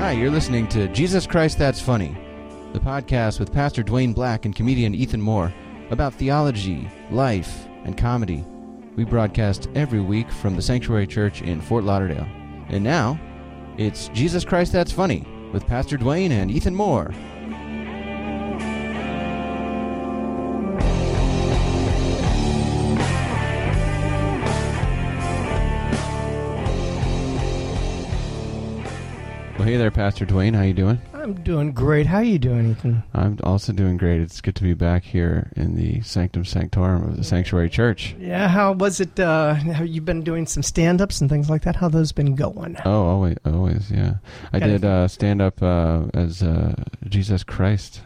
Hi, you're listening to Jesus Christ That's Funny, the podcast with Pastor Dwayne Black and comedian Ethan Moore about theology, life, and comedy. We broadcast every week from the Sanctuary Church in Fort Lauderdale. And now, it's Jesus Christ That's Funny with Pastor Dwayne and Ethan Moore. Well, hey there, Pastor Dwayne. How you doing? I'm doing great. How you doing, Ethan? I'm also doing great. It's good to be back here in the Sanctum Sanctorum of the Sanctuary Church. Yeah, how was it? Have you been doing some stand-ups and things like that? How those been going? Oh, always, yeah. I did stand-up as Jesus Christ.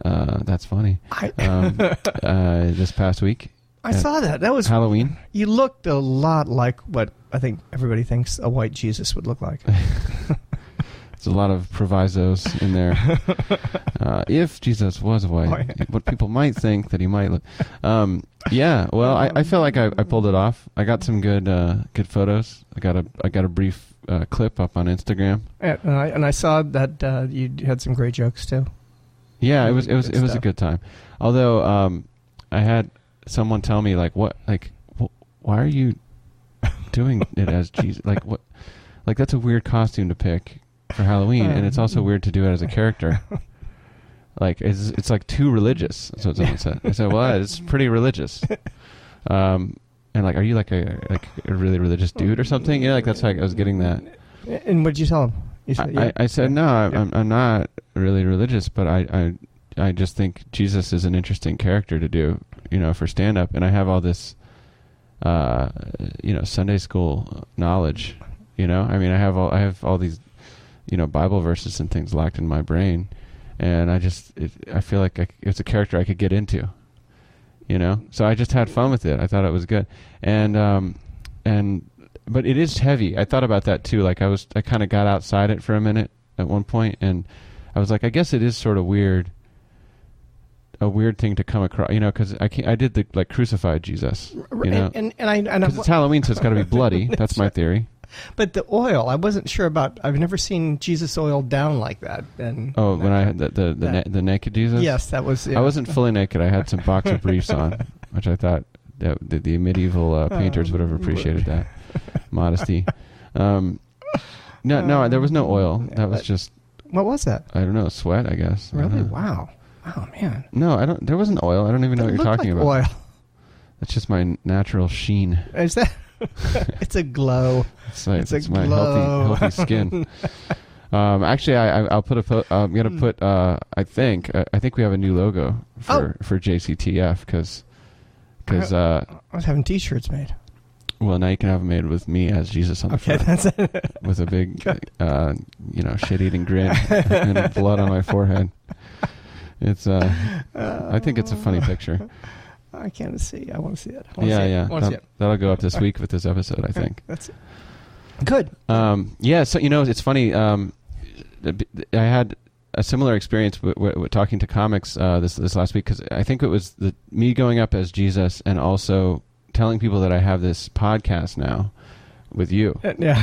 That's funny. This past week. I saw that. That was Halloween. You looked a lot like what I think everybody thinks a white Jesus would look like. There's a lot of provisos in there. If Jesus was white, what people might think that he might look. Yeah, well, I feel like I pulled it off. I got some good photos. I got a brief clip up on Instagram. And I saw that you had some great jokes too. Yeah, it was a good time. Although I had someone tell me why are you doing it as Jesus? What? Like that's a weird costume to pick for Halloween, and it's also weird to do it as a character. It's like too religious. That's what someone said. I said, well, it's pretty religious. And are you like a really religious dude or something? Yeah, that's how I was getting that. And what did you tell him? You said, I said no, I'm not really religious, but I just think Jesus is an interesting character to do, for stand up, and I have all this, Sunday school knowledge. I have all these. Bible verses and things locked in my brain, and I feel like it's a character I could get into, so I just had fun with it. I thought it was good, but it is heavy. I thought about that too. I kind of got outside it for a minute at one point, and I was like, I guess it is sort of weird, a weird thing to come across, because I did the crucified Jesus, and it's Halloween, so it's got to be bloody. That's my theory. But the oil, I wasn't sure about. I've never seen Jesus oiled down like that. And when I had the naked Jesus? Yes, that was. Yeah. I wasn't fully naked. I had some boxer briefs on, which I thought that the medieval painters would have appreciated that modesty. No, there was no oil. That was just. What was that? I don't know, sweat, I guess. Really? Wow. Oh man. No, I don't. There wasn't oil. I don't even know what you're talking about. Oil. That's just my natural sheen. Is that? It's a glow. It's my healthy skin. Actually, I'll put I'm gonna put. I think we have a new logo for JCTF because I was having T-shirts made. Well, now you can have them made with me as Jesus on the front, that's it. with a big, shit-eating grin and blood on my forehead. It's I think it's a funny picture. I can't see. I want to see it. That'll go up this week with this episode, I think. That's it. Good. Yeah, so, it's funny. I had a similar experience with talking to comics this last week, because I think it was me going up as Jesus and also telling people that I have this podcast now with you. Yeah.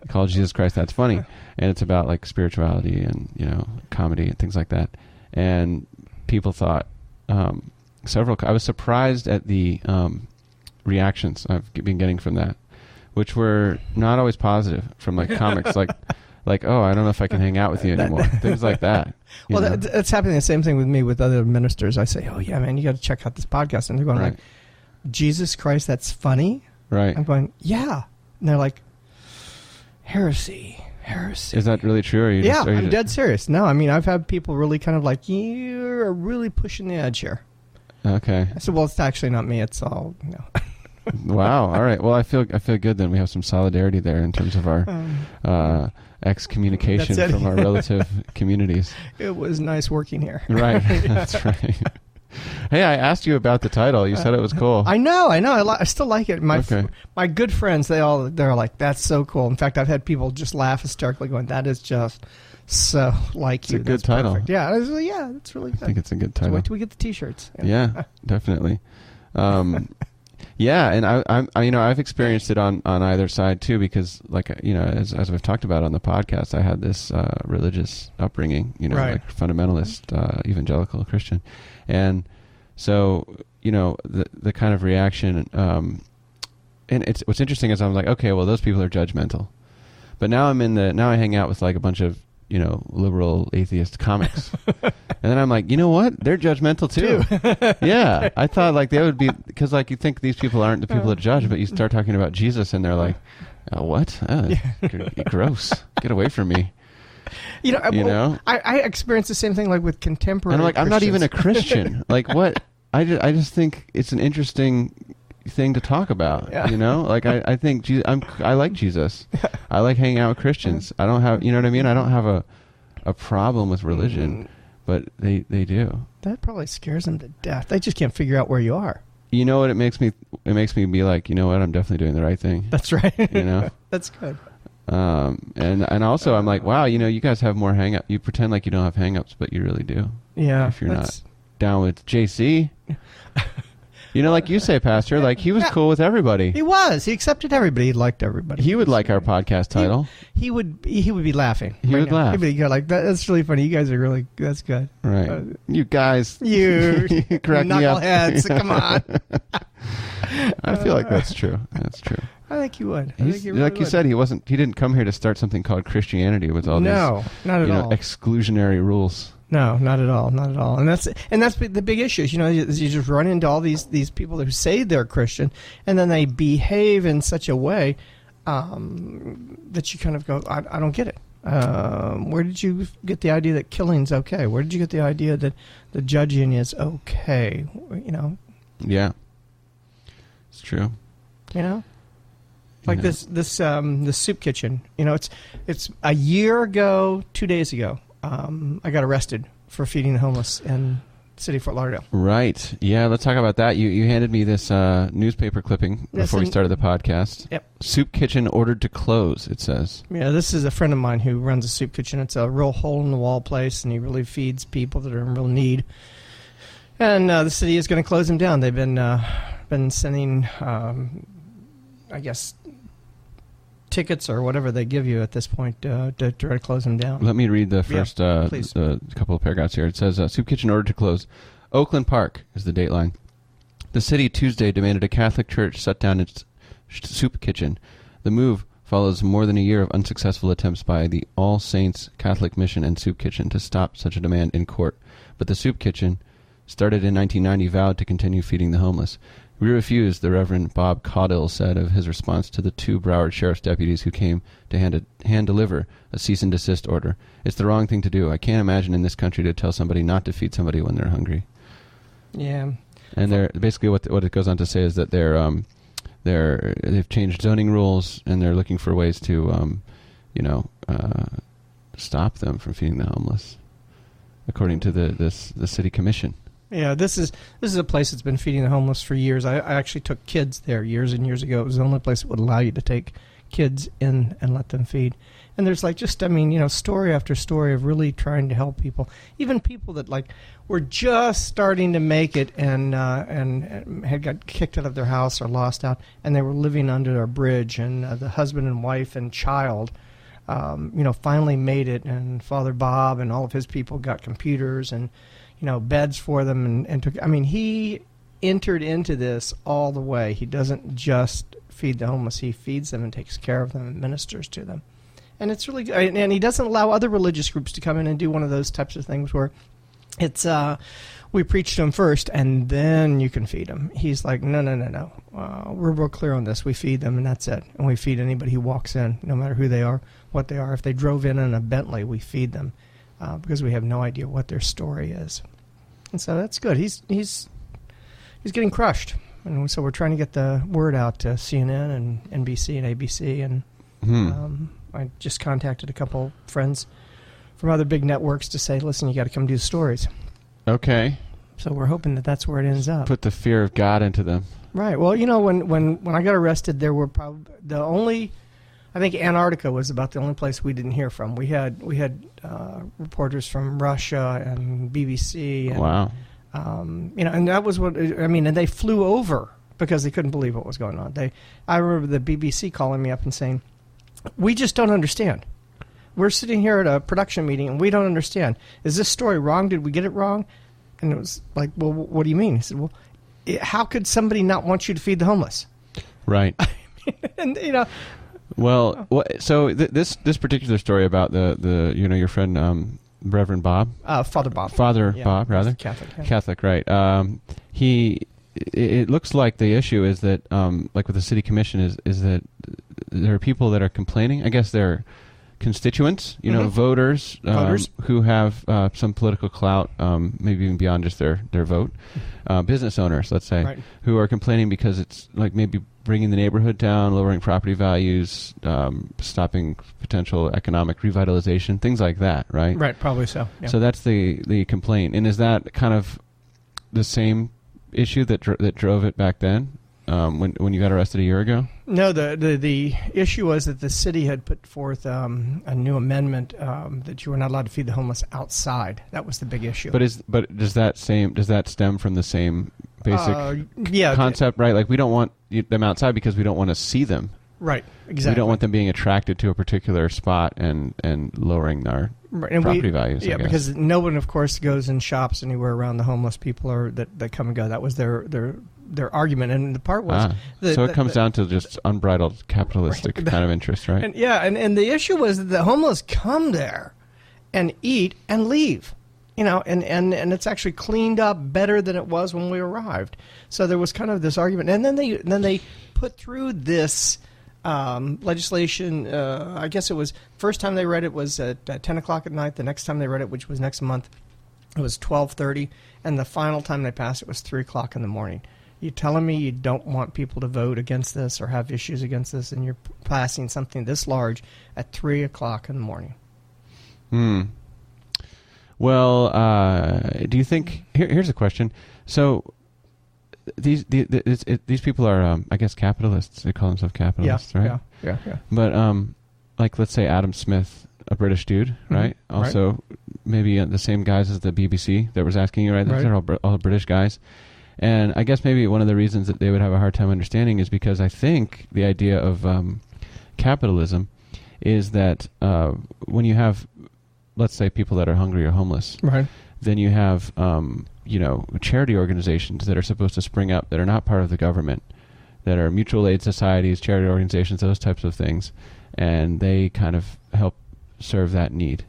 Called Jesus Christ That's Funny. And it's about, spirituality and, comedy and things like that. And people thought... I was surprised at the reactions I've been getting from that, which were not always positive from comics, oh, I don't know if I can hang out with you anymore, things like that. Well, that's happening the same thing with me with other ministers. I say, oh yeah, man, you got to check out this podcast, and they're going Jesus Christ, that's funny, right? I'm going, yeah, and they're like, heresy. Is that really true? Or I'm dead serious. No, I've had people really kind of you're really pushing the edge here. Okay. I said, well, it's actually not me. It's all, Wow. All right. Well, I feel good then. We have some solidarity there in terms of our excommunication from our relative communities. It was nice working here. Right. That's right. Hey, I asked you about the title. You said it was cool. I know. I still like it. My good friends, they're like, that's so cool. In fact, I've had people just laugh hysterically going, that is just so like you. It's a good title. Perfect. Yeah. It's really good. I think it's a good title. So wait till we get the T-shirts. Yeah, definitely. Yeah, and I've experienced it on either side too, because as we've talked about on the podcast, I had this religious upbringing, right. like fundamentalist evangelical Christian, and so the kind of reaction, and it's what's interesting is I'm like, okay, well those people are judgmental, but now I hang out with like a bunch of liberal atheist comics. And then I'm like, you know what? They're judgmental too. Yeah. I thought like they would be, because like you think these people aren't the people to judge, but you start talking about Jesus and they're like, what? Gross. Get away from me. I experienced the same thing like with contemporary And I'm like, Christians. I'm not even a Christian. Like what? I just think it's an interesting thing to talk about. Yeah. Like I think I like Jesus. I like hanging out with Christians. I don't have, you know what I mean? I don't have a problem with religion, but they do. That probably scares them to death. They just can't figure out where you are. You know what it makes me? It makes me be like, you know what? I'm definitely doing the right thing. That's right. That's good. And also I'm like, wow, you guys have more hang-up. You pretend like you don't have hang-ups, but you really do. Yeah. If you're not down with JC. Like you say, Pastor, like he was cool with everybody. He was. He accepted everybody. He liked everybody. He would like our podcast title. He would be laughing. He would laugh. He'd be like, that's really funny. You guys are really, that's good. Right. You guys. You crack me up. knuckleheads. Come on. I feel like that's true. That's true. I think you would. Like you said, he didn't come here to start something called Christianity with all these not at all. exclusionary rules. No, not at all, not at all. And that's the big issue. You just run into all these people who say they're Christian, and then they behave in such a way that you kind of go, I don't get it. Where did you get the idea that killing's okay? Where did you get the idea that the judging is okay? Yeah, it's true. Like this soup kitchen. It's a year ago, 2 days ago. I got arrested for feeding the homeless in the city of Fort Lauderdale. Right. Yeah, let's talk about that. You handed me this newspaper clipping before we started the podcast. Yep. Soup kitchen ordered to close, it says. Yeah, this is a friend of mine who runs a soup kitchen. It's a real hole-in-the-wall place, and he really feeds people that are in real need. And the city is going to close him down. They've been sending, I guess, tickets or whatever they give you at this point to try to close them down. Let me read the first couple of paragraphs here. It says, Soup kitchen ordered to close. Oakland Park is the dateline. The city Tuesday demanded a Catholic church shut down its soup kitchen. The move follows more than a year of unsuccessful attempts by the All Saints Catholic Mission and Soup Kitchen to stop such a demand in court. But the Soup Kitchen, started in 1990, vowed to continue feeding the homeless. We refused, the Reverend Bob Caudill said of his response to the 2 Broward sheriff's deputies who came to hand deliver a cease and desist order. It's the wrong thing to do. I can't imagine in this country to tell somebody not to feed somebody when they're hungry. Yeah. And they're basically what it goes on to say is that they've changed zoning rules and they're looking for ways to stop them from feeding the homeless, according to the city commission. Yeah, this is a place that's been feeding the homeless for years. I actually took kids there years and years ago. It was the only place that would allow you to take kids in and let them feed. And there's story after story of really trying to help people, even people that were just starting to make it and had got kicked out of their house or lost out, and they were living under a bridge. And the husband and wife and child, finally made it. And Father Bob and all of his people got computers and beds for them and took. He entered into this all the way. He doesn't just feed the homeless; he feeds them and takes care of them and ministers to them. And it's really, and he doesn't allow other religious groups to come in and do one of those types of things where it's we preach to them first and then you can feed them. He's like, no. We're real clear on this. We feed them and that's it. And we feed anybody who walks in, no matter who they are, what they are. If they drove in a Bentley, we feed them. Because we have no idea what their story is, and so that's good. He's getting crushed, and so we're trying to get the word out to CNN and NBC and ABC, and I just contacted a couple friends from other big networks to say, listen, you got to come do the stories. Okay. So we're hoping that that's where it ends up. Put the fear of God into them. Right. Well, when I got arrested, there were probably I think Antarctica was about the only place we didn't hear from. We had reporters from Russia and BBC. And, wow. and that was and they flew over because they couldn't believe what was going on. I remember the BBC calling me up and saying, "We just don't understand. We're sitting here at a production meeting and we don't understand. Is this story wrong? Did we get it wrong?" And it was like, "Well, what do you mean?" He said, "Well, how could somebody not want you to feed the homeless?" Right. And well, so this particular story about the your friend Reverend Bob, Father Bob, Bob, rather Catholic, right? It looks like the issue is that like with the city commission is that there are people that are complaining. I guess they're constituents, voters who have some political clout, maybe even beyond just their vote, business owners, let's say, who are complaining because it's like maybe bringing the neighborhood down, lowering property values, stopping potential economic revitalization, things like that, right? Right, probably so. Yeah. So that's the complaint. And is that kind of the same issue that drove it back then, when you got arrested a year ago? No, the issue was that the city had put forth a new amendment that you were not allowed to feed the homeless outside. That was the big issue. But does that stem from the same basic concept, right? Like we don't want them outside because we don't want to see them. Right, exactly. We don't want them being attracted to a particular spot and lowering our property values. Yeah, because no one, of course, goes and shops anywhere around the homeless people or that come and go. That was their argument, and the part was so it comes down to just unbridled capitalistic kind of interest, right? And the issue was that the homeless come there and eat and leave, and it's actually cleaned up better than it was when we arrived. So there was kind of this argument, and then they put through this legislation. I guess it was first time they read it was at 10 o'clock at night. The next time they read it, which was next month, it was 12:30, and the final time they passed it was 3 o'clock in the morning. You telling me you don't want people to vote against this or have issues against this, and you're passing something this large at 3 o'clock in the morning? Well, do you think? Here's a question. So these people are, I guess, capitalists. They call themselves capitalists, right? Yeah. But like, let's say Adam Smith, a British dude, right? Also, maybe the same guys as the BBC that was asking you, right? These are all British guys. And I guess maybe one of the reasons that they would have a hard time understanding is because I think the idea of capitalism is that when you have, let's say, people that are hungry or homeless, then you have, charity organizations that are supposed to spring up that are not part of the government, that are mutual aid societies, charity organizations, those types of things, and they kind of help serve that need,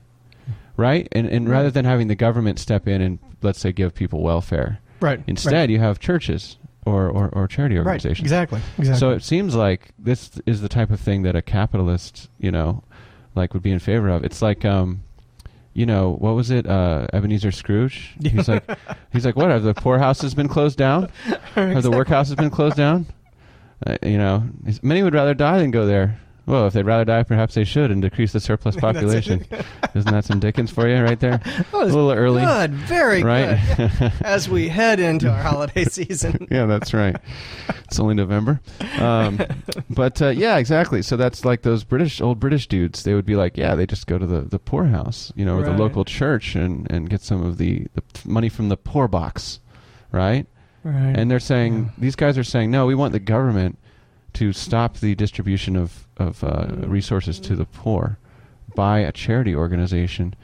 right? And rather than having the government step in and, let's say, give people welfare, instead you have churches or charity organizations. Exactly. So it seems like this is the type of thing that a capitalist, would be in favor of. It's like, what was it? Ebenezer Scrooge. He's like, what? Have the poorhouses been closed down? Have the workhouses been closed down? Many would rather die than go there. Well, if they'd rather die, perhaps they should and decrease the surplus population. Isn't that some Dickens for you right there? A little early. Good, very good. As we head into our holiday season. Yeah, that's right. It's only November. But yeah, exactly. So that's like those old British dudes. They would be like, they just go to the poorhouse, or the local church and get some of the money from the poor box, right? Right. And they're saying, these guys are saying, no, we want the government to stop the distribution of resources to the poor by a charity organization.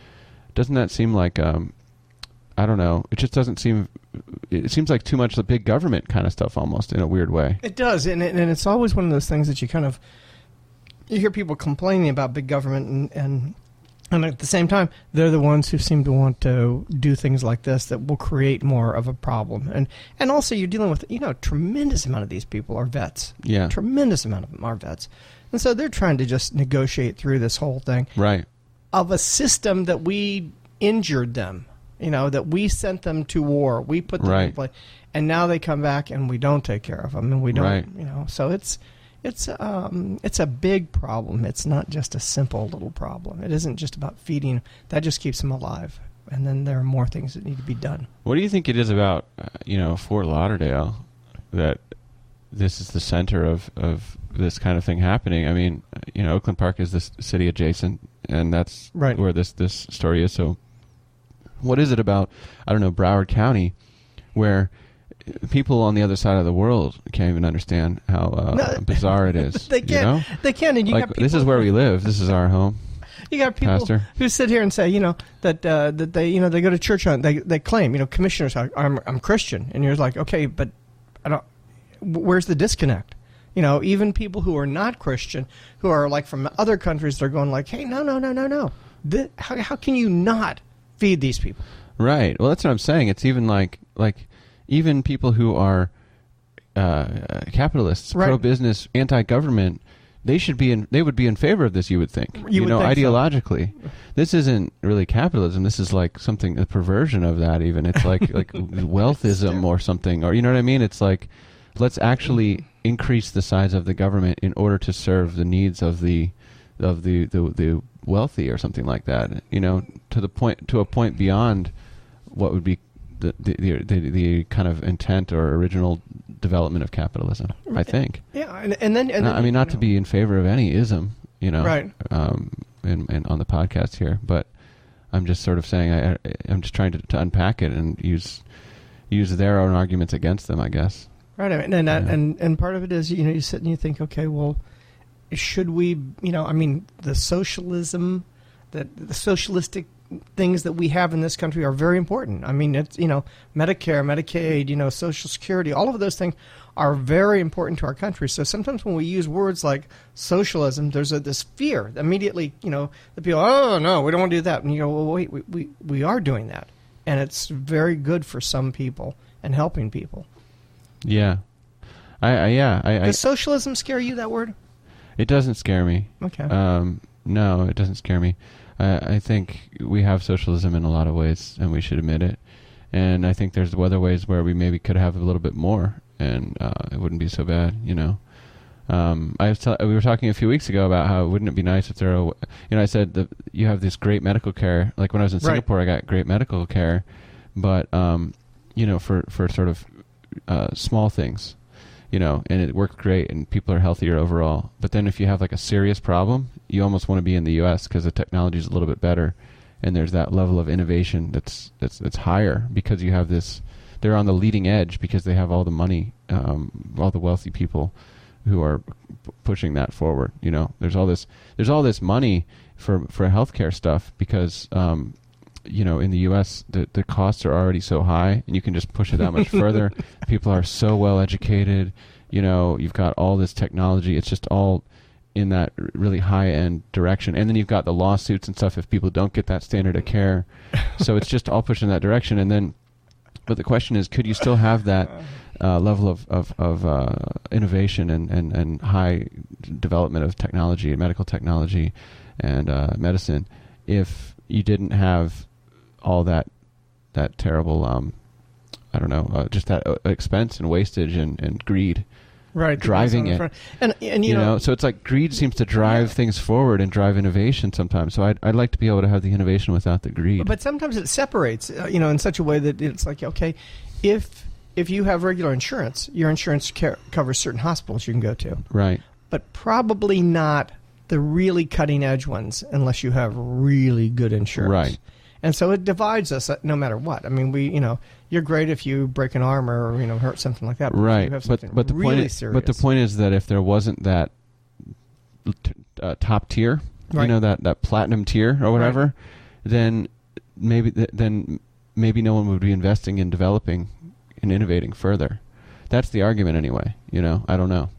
Doesn't that seem like, I don't know, it just doesn't seem, it seems like too much the big government kind of stuff almost in a weird way. It does, and it's always one of those things that you hear people complaining about big government, and at the same time, they're the ones who seem to want to do things like this that will create more of a problem. And also you're dealing with, a tremendous amount of these people are vets. Yeah. A tremendous amount of them are vets. And so they're trying to just negotiate through this whole thing. Right. Of a system that we injured them, that we sent them to war. We put them in place. And now they come back and we don't take care of them. And we don't, so it's a big problem. It's not just a simple little problem. It isn't just about feeding. That just keeps them alive. And then there are more things that need to be done. What do you think it is about, Fort Lauderdale that this is the center of this kind of thing happening? I mean, Oakland Park is this city adjacent, and that's where this story is. So what is it about, I don't know, Broward County, where people on the other side of the world can't even understand how bizarre it is. They can't. You know? They can, and you like, got people. This is where we live. This is our home. You got people Pastor. who sit here and say, that they they go to church on they claim, commissioners, I'm Christian, and you're like, okay, but I don't. Where's the disconnect? Even people who are not Christian, who are like from other countries, they're going like, hey, no. How can you not feed these people? Right. Well, that's what I'm saying. It's even like even people who are capitalists, right. pro-business, anti-government, they would be in favor of this, you would think. You would think ideologically. So. This isn't really capitalism. This is like a perversion of that even. It's like wealthism or something, or you know what I mean? It's like, let's actually increase the size of the government in order to serve the needs of the wealthy or something like that. To a point beyond what would be the kind of intent or original development of capitalism, I think. Yeah, and then I mean, not to be in favor of any ism, right. And on the podcast here, but I'm just sort of saying I'm just trying to unpack it and use their own arguments against them, I guess. Right, and part of it is you sit and you think, okay, well, should we the socialism, the socialistic things that we have in this country are very important. I mean, it's Medicare, Medicaid, Social Security, all of those things are very important to our country. So sometimes when we use words like socialism, there's this fear immediately. The people, oh no, we don't want to do that. And you go, well, wait, we are doing that, and it's very good for some people and helping people. Yeah, Does socialism scare you, that word? It doesn't scare me. Okay. No, it doesn't scare me. I think we have socialism in a lot of ways, and we should admit it. And I think there's other ways where we maybe could have a little bit more, and it wouldn't be so bad, we were talking a few weeks ago about how wouldn't it be nice if there were, I said that you have this great medical care. Like when I was in Singapore, I got great medical care, but, for sort of small things. And it worked great, and people are healthier overall. But then if you have like a serious problem, you almost want to be in the U.S. because the technology is a little bit better, and there's that level of innovation that's higher because you have this. They're on the leading edge because they have all the money, all the wealthy people who are pushing that forward. There's all this money for healthcare stuff because. In the U.S., the costs are already so high, and you can just push it that much further. People are so well educated. You've got all this technology. It's just all in that really high-end direction. And then you've got the lawsuits and stuff if people don't get that standard of care. So it's just all pushed in that direction. But the question is, could you still have that level of innovation and high development of technology, medical technology, and medicine, if you didn't have all that terrible, just that expense and wastage and greed, right? Driving it, and so it's like greed seems to drive things forward and drive innovation sometimes. So I'd like to be able to have the innovation without the greed. But sometimes it separates, in such a way that it's like, okay, if you have regular insurance, your insurance covers certain hospitals you can go to, right? But probably not the really cutting edge ones unless you have really good insurance. Right. And so it divides us no matter what. I mean, you're great if you break an arm or, hurt something like that. But right. If you have something but the really point is, serious. But the point is that if there wasn't that top tier, right. That platinum tier or whatever, right. then maybe no one would be investing in developing and innovating further. That's the argument anyway. I don't know.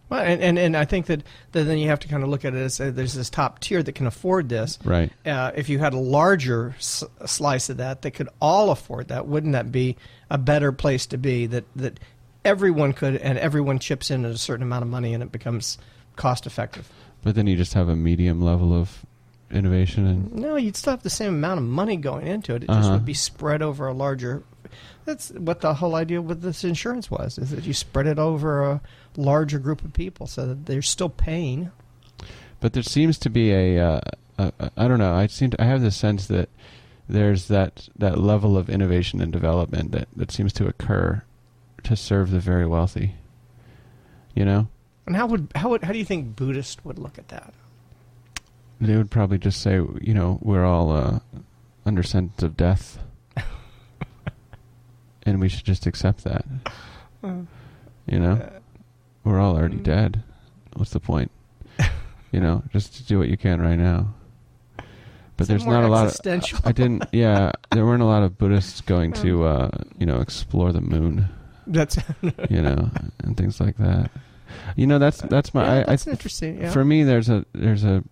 Well, and I think that then you have to kind of look at it as there's this top tier that can afford this. Right. If you had a larger slice of that could all afford that, wouldn't that be a better place to be? That everyone could, and everyone chips in at a certain amount of money, and it becomes cost effective. But then you just have a medium level of innovation, and no, you'd still have the same amount of money going into it. It just would be spread over a larger. That's what the whole idea with this insurance was: is that you spread it over a larger group of people, so that they're still paying. But there seems to be I don't know. I have the sense that there's that level of innovation and development that seems to occur to serve the very wealthy. And how do you think Buddhists would look at that? They would probably just say, we're all under sentence of death. and we should just accept that. You know, we're all already dead. What's the point? You know, just do what you can right now. But there's not a lot of. There weren't a lot of Buddhists going to, explore the moon. That's you know, and things like that. You know, that's my. That's interesting. Yeah. For me, there's a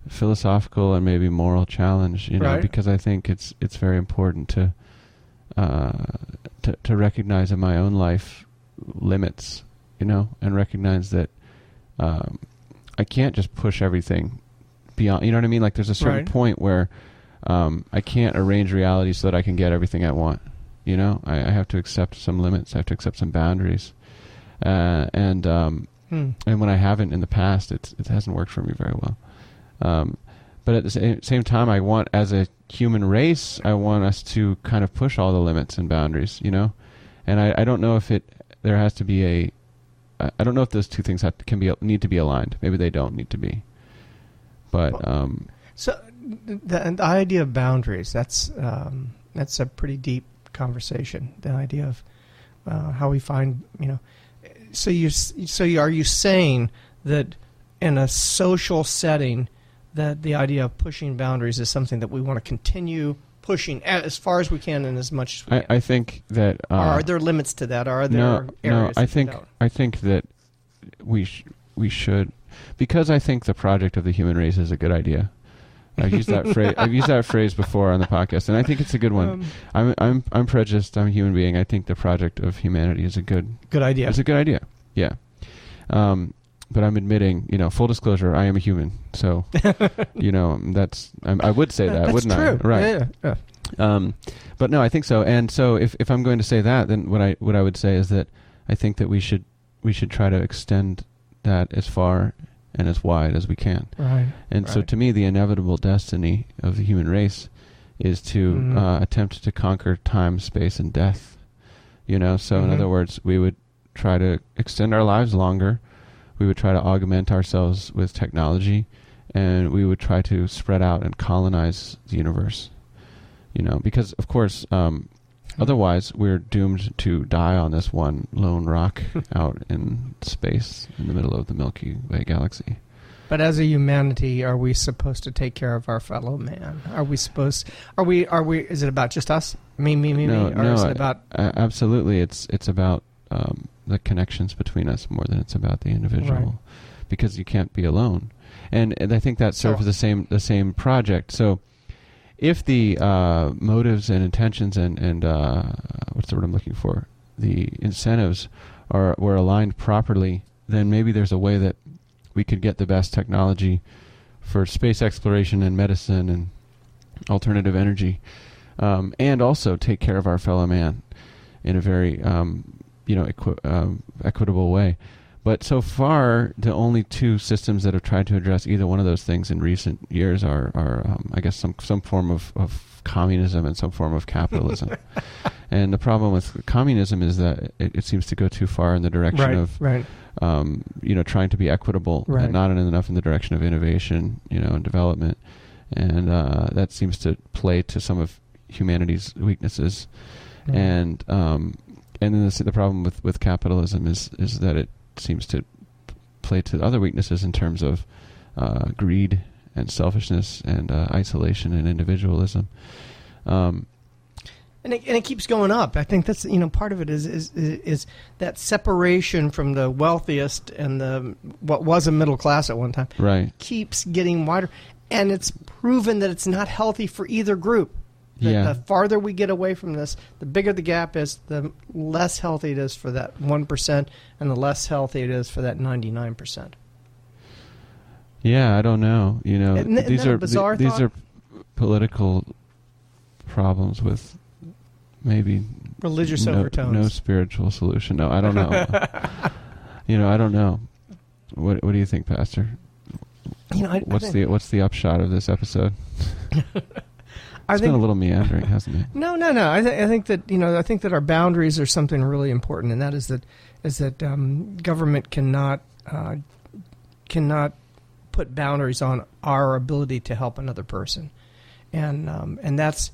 philosophical and maybe moral challenge. You know, Right. because I think it's very important to recognize in my own life limits. You know, and recognize that I can't just push everything beyond. You know what I mean? Like there's a certain point where I can't arrange reality so that I can get everything I want. You know, I have to accept some limits. I have to accept some boundaries. And when I haven't in the past, it hasn't worked for me very well. But at the same time, I want, as a human race, I want us to kind of push all the limits and boundaries, you know? And I don't know if there has to be I don't know if those two things need to be aligned. Maybe they don't need to be. But so the idea of boundaries, that's a pretty deep conversation. The idea of how we find, you know. So are you saying that in a social setting that the idea of pushing boundaries is something that we want to continue pushing as far as we can and as much as we can? I think that are there limits to that? Are there areas? I think that we should, because I think the project of the human race is a good idea. I've used that phrase. I've used that phrase before on the podcast, and I think it's a good one. I'm prejudiced. I'm a human being. I think the project of humanity is a good idea. It's a good idea. Yeah. But I'm admitting, you know, full disclosure, I am a human. So, you know, I would say that, wouldn't true. I? Right. Yeah. But no, I think so. And so if I'm going to say that, then what I would say is that I think that we should try to extend that as far and as wide as we can. Right. And so to me, the inevitable destiny of the human race is to attempt to conquer time, space, and death. You know, so in other words, we would try to extend our lives longer. We would try to augment ourselves with technology, and we would try to spread out and colonize the universe. You know, because of course, otherwise we're doomed to die on this one lone rock out in space in the middle of the Milky Way galaxy. But as a humanity, are we supposed to take care of our fellow man? Are we supposed? Are we? Is it about just us? Me? Or is it about? Absolutely, it's about the connections between us more than it's about the individual, because you can't be alone. And I think that serves the same project. So if the motives and intentions and what's the word I'm looking for? The incentives were aligned properly, then maybe there's a way that we could get the best technology for space exploration and medicine and alternative energy, and also take care of our fellow man in a very equitable way. But so far, the only two systems that have tried to address either one of those things in recent years are I guess, some form of communism and some form of capitalism. And the problem with communism is that it seems to go too far in the direction of trying to be equitable, and not enough in the direction of innovation, and development. And that seems to play to some of humanity's weaknesses. And then the problem with capitalism is that it seems to play to other weaknesses in terms of greed and selfishness and isolation and individualism. And it keeps going up. I think that's part of it is that separation from the wealthiest and what was a middle class at one time. Right. Keeps getting wider, and it's proven that it's not healthy for either group. The farther we get away from this, the bigger the gap is, the less healthy it is for that 1%, and the less healthy it is for that 99%. Yeah, I don't know. These are political problems with maybe religious overtones. No spiritual solution. No, I don't know. I don't know. What do you think, Pastor? What's the upshot of this episode? It's been a little meandering, hasn't it? No. I think that our boundaries are something really important, and that is that government cannot put boundaries on our ability to help another person, and that's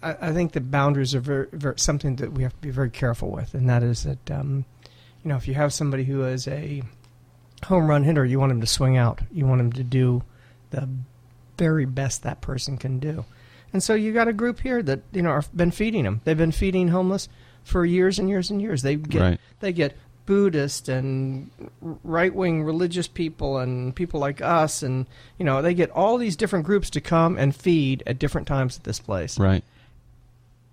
I think the boundaries are something that we have to be very careful with, and that is that if you have somebody who is a home run hitter, you want him to swing out. You want him to do the very best that person can do. And so you got a group here that have been feeding them. They've been feeding homeless for years and years and years. They get Buddhist and right-wing religious people and people like us, and they get all these different groups to come and feed at different times at this place. Right.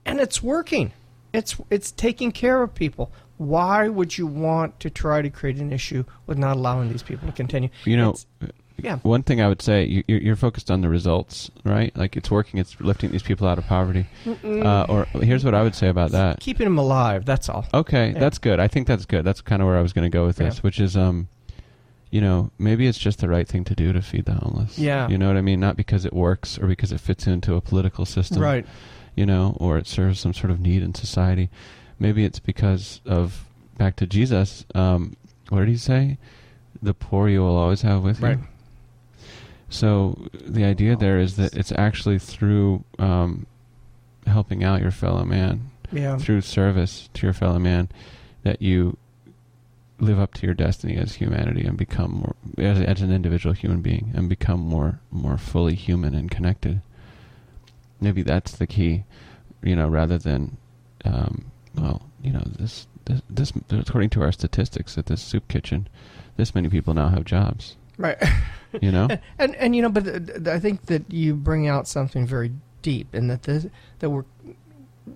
And it's working. It's taking care of people. Why would you want to try to create an issue with not allowing these people to continue? Yeah. One thing I would say, you're focused on the results, right? Like it's working, it's lifting these people out of poverty. Or here's what I would say about that. Keeping them alive, that's all. Okay, yeah. That's good. I think that's good. That's kind of where I was going to go with this, which is, maybe it's just the right thing to do to feed the homeless. Yeah. You know what I mean? Not because it works or because it fits into a political system. Right. Or it serves some sort of need in society. Maybe it's because of, back to Jesus, what did he say? The poor you will always have with you. Right. So the idea there is that it's actually through helping out your fellow man, through service to your fellow man, that you live up to your destiny as humanity and become more, as an individual human being, and become more fully human and connected. Maybe that's the key, rather than, this according to our statistics at this soup kitchen, this many people now have jobs. Right. And but I think that you bring out something very deep, in that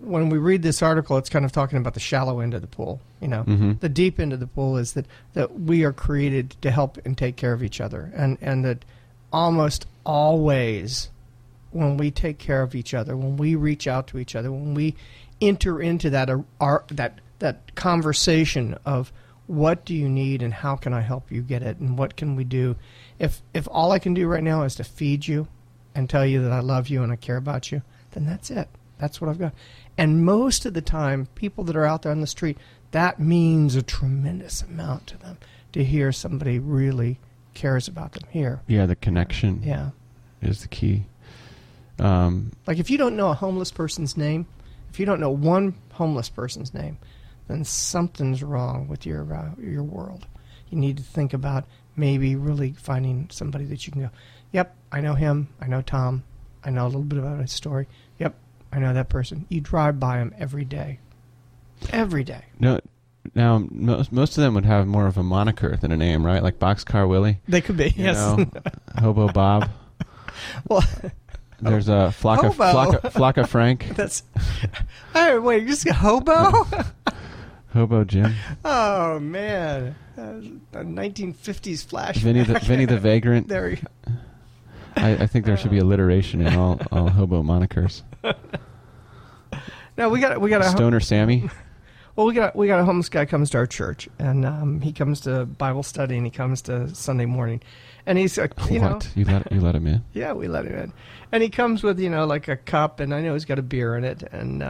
when we read this article, it's kind of talking about the shallow end of the pool. The deep end of the pool is that we are created to help and take care of each other, and that almost always, when we take care of each other, when we reach out to each other, when we enter into that conversation of what do you need and how can I help you get it and what can we do, if all I can do right now is to feed you and tell you that I love you and I care about you, then that's it. That's what I've got. And most of the time, people that are out there on the street, that means a tremendous amount to them, to hear somebody really cares about them here. Yeah, the connection is the key. Like if you don't know a homeless person's name, if you don't know one homeless person's name, then something's wrong with your world. You need to think about maybe really finding somebody that you can go, yep, I know him, I know Tom, I know a little bit about his story, yep, I know that person. You drive by him every day. Every day. No, now, most of them would have more of a moniker than a name, right? Like Boxcar Willie. They could be, yes. Hobo Bob. Well... There's a Flocka Frank. That's. Hey, wait, you just got Hobo? Hobo Jim. Oh man, a 1950s flash. Vinny the Vagrant. There you go. I think there should be alliteration in all hobo monikers. No, we got a Stoner Sammy. Well, we got a homeless guy comes to our church, and he comes to Bible study, and he comes to Sunday morning, and he's you let him in? Yeah, we let him in, and he comes with like a cup, and I know he's got a beer in it, and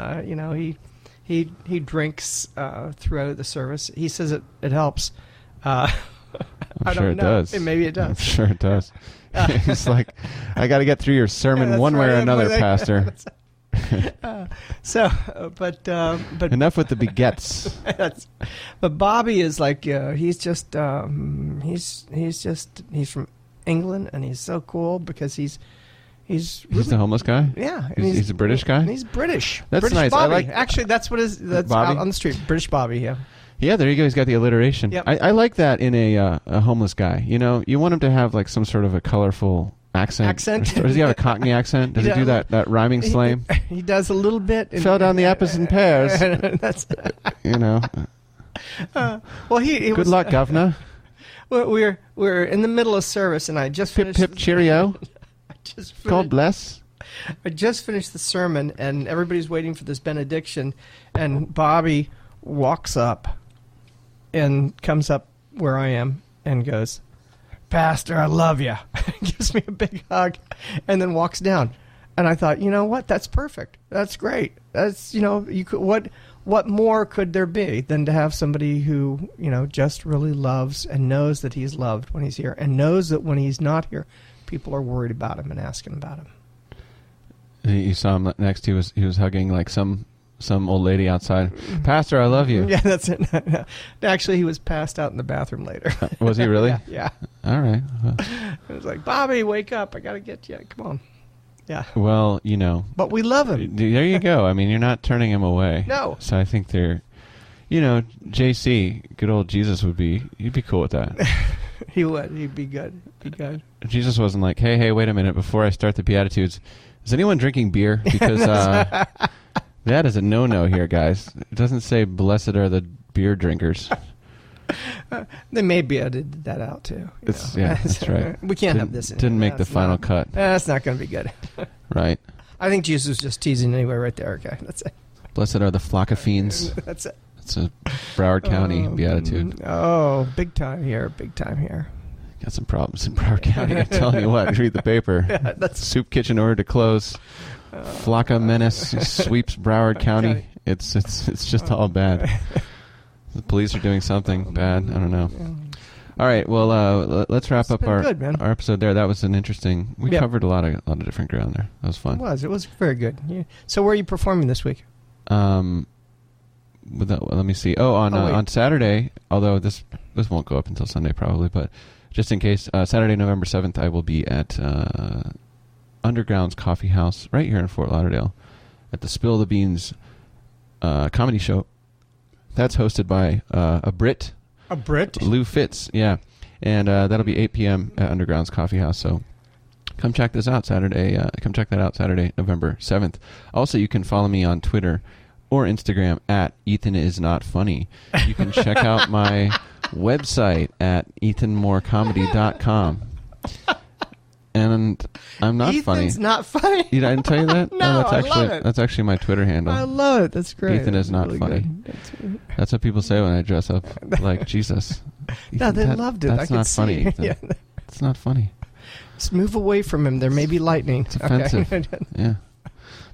he drinks throughout the service. He says it helps. I'm sure it does. Maybe it does. I'm sure it does. He's like, I got to get through your sermon one way or another, Pastor. But enough with the begets. But Bobby is like he's from England, and he's so cool because he's the homeless guy. Yeah, he's a British guy. He's British. That's British nice. Bobby. I like actually that's Bobby? out on the street. British Bobby. Yeah. Yeah, there you go. He's got the alliteration. Yep. I like that in a homeless guy. You want him to have like some sort of a colorful accent. Or does he have a Cockney accent? Does he do that rhyming slang? He does a little bit. Fell down the apples and pears. That's well, good luck, governor. We're in the middle of service, and I just finished. Pip cheerio. God bless. I just finished the sermon, and everybody's waiting for this benediction, and Bobby walks up and comes up where I am and goes, "Pastor, I love you." Gives me a big hug and then walks down. And I thought, you know what? That's perfect. That's great. That's, you could, what more could there be than to have somebody who, just really loves and knows that he's loved when he's here, and knows that when he's not here, people are worried about him and asking about him. You saw him next. He was hugging like some old lady outside. Pastor, I love you. Yeah, that's it. No. Actually, he was passed out in the bathroom later. Was he really? Yeah. All right. Well. It was like, Bobby, wake up. I got to get you. Come on. Yeah. Well, But we love him. There you go. I mean, you're not turning him away. No. So I think JC, good old Jesus you'd be cool with that. He would. He'd be good. Jesus wasn't like, hey, wait a minute. Before I start the Beatitudes, is anyone drinking beer? Because that is a no-no here, guys. It doesn't say, blessed are the beer drinkers. They may be edited that out, too. That's right. We can't have this in Didn't here. make the final cut. That's not going to be good. Right. I think Jesus was just teasing anyway right there. Okay, that's it. Blessed are the flock of fiends. That's it. It's a Broward County Beatitude. Oh, big time here. Got some problems in Broward County. I'm telling you what. Read the paper. Yeah, that's Soup kitchen ordered to close. Flocka menace sweeps Broward County. It's just all bad. The police are doing something bad. I don't know. All right. Well, let's wrap up our episode there. That was an interesting. We covered a lot of different ground there. That was fun. It was very good. Yeah. So where are you performing this week? Let me see. On Saturday. Although this won't go up until Sunday probably, but just in case, Saturday, November 7th, I will be at Underground's Coffee House right here in Fort Lauderdale at the Spill the Beans comedy show. That's hosted by a Brit. A Brit? Lou Fitz, yeah. And that'll be 8 p.m. at Underground's Coffee House. So come check this out Saturday. Come check that out Saturday, November 7th. Also, you can follow me on Twitter or Instagram at EthanIsNotFunny. You can check out my website at ethanmorecomedy.com. And I'm not funny. Ethan's not funny. I didn't tell you that? No, that's actually my Twitter handle. I love it. That's great. Ethan is not really funny. That's what people say when I dress up like Jesus. No, they loved it. That's not funny, Ethan. Yeah. It's not funny. Just move away from him. There may be lightning. It's offensive. Okay. Yeah.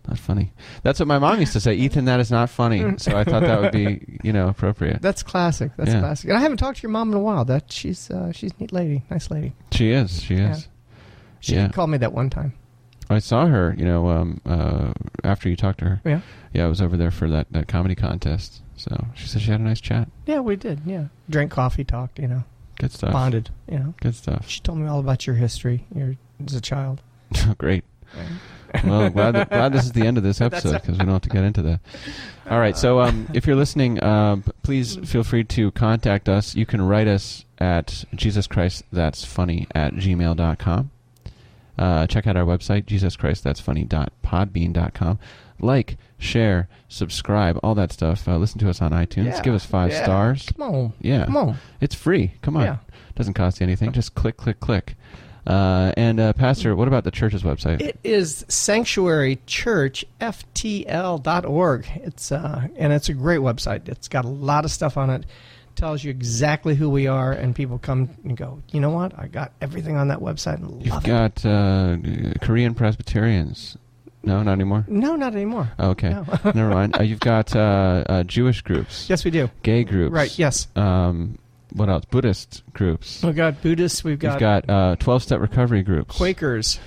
Not funny. That's what my mom used to say. Ethan, that is not funny. So I thought that would be, appropriate. That's classic. That's classic. And I haven't talked to your mom in a while. She's a neat lady. Nice lady. She is. She is. She did call me that one time. I saw her, after you talked to her. Yeah. Yeah, I was over there for that comedy contest. So she said she had a nice chat. Yeah, we did. Yeah. Drank coffee, talked, Good stuff. Bonded, Good stuff. She told me all about your history as a child. Great. Well, glad this is the end of this episode because we don't have to get into that. All right, so if you're listening, please feel free to contact us. You can write us at JesusChristThat'sFunny@gmail.com. Check out our website, JesusChristThat'sFunny.podbean.com. Like, share, subscribe, all that stuff. Listen to us on iTunes. Yeah, give us 5 stars. Come on. Yeah. Come on. It's free. Come on. Yeah. Doesn't cost you anything. Just click, click, click. And Pastor, what about the church's website? It is sanctuarychurchftl.org. It's and it's a great website. It's got a lot of stuff on it. Tells you exactly who we are, and people come and go, you know what? I got everything on that website and love it. You've got Korean Presbyterians. No, not anymore? No, not anymore. Oh, okay. No. Never mind. You've got Jewish groups. Yes, we do. Gay groups. Right, yes. What else? Buddhist groups. We've got Buddhists. We've got 12-step recovery groups. Quakers.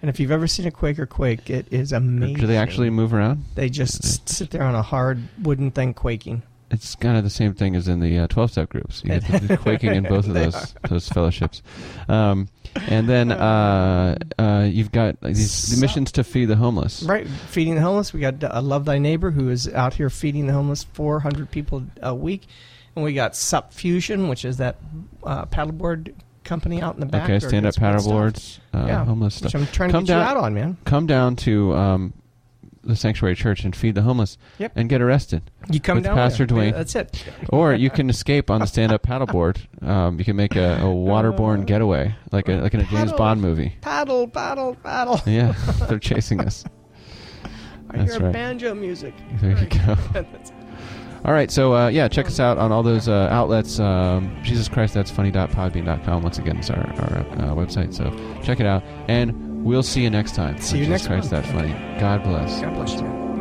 And if you've ever seen a Quaker quake, it is amazing. Do they actually move around? They just sit there on a hard wooden thing quaking. It's kind of the same thing as in the 12-step groups. You get the quaking in both of those fellowships. And then you've got these missions to feed the homeless. Right, feeding the homeless. We got Love Thy Neighbor, who is out here feeding the homeless, 400 people a week. And we got Sup Fusion, which is that paddleboard company out in the back. Okay, stand-up paddleboards, homeless stuff. Which I'm trying to get you out on, man. Come down to the Sanctuary Church and feed the homeless and get arrested. You come with down Pastor there. Dwayne. Yeah, that's it. Or you can escape on the stand-up paddleboard. You can make a waterborne getaway, like in a James Bond movie. Paddle. Yeah, they're chasing us. I hear banjo music. There you go. All right, so check us out on all those outlets. JesusChristThat'sFunny.podbean.com. Once again, it's our website, so check it out. And we'll see you next time. See you next time. Jesus Christ That Funny. God bless. God bless you.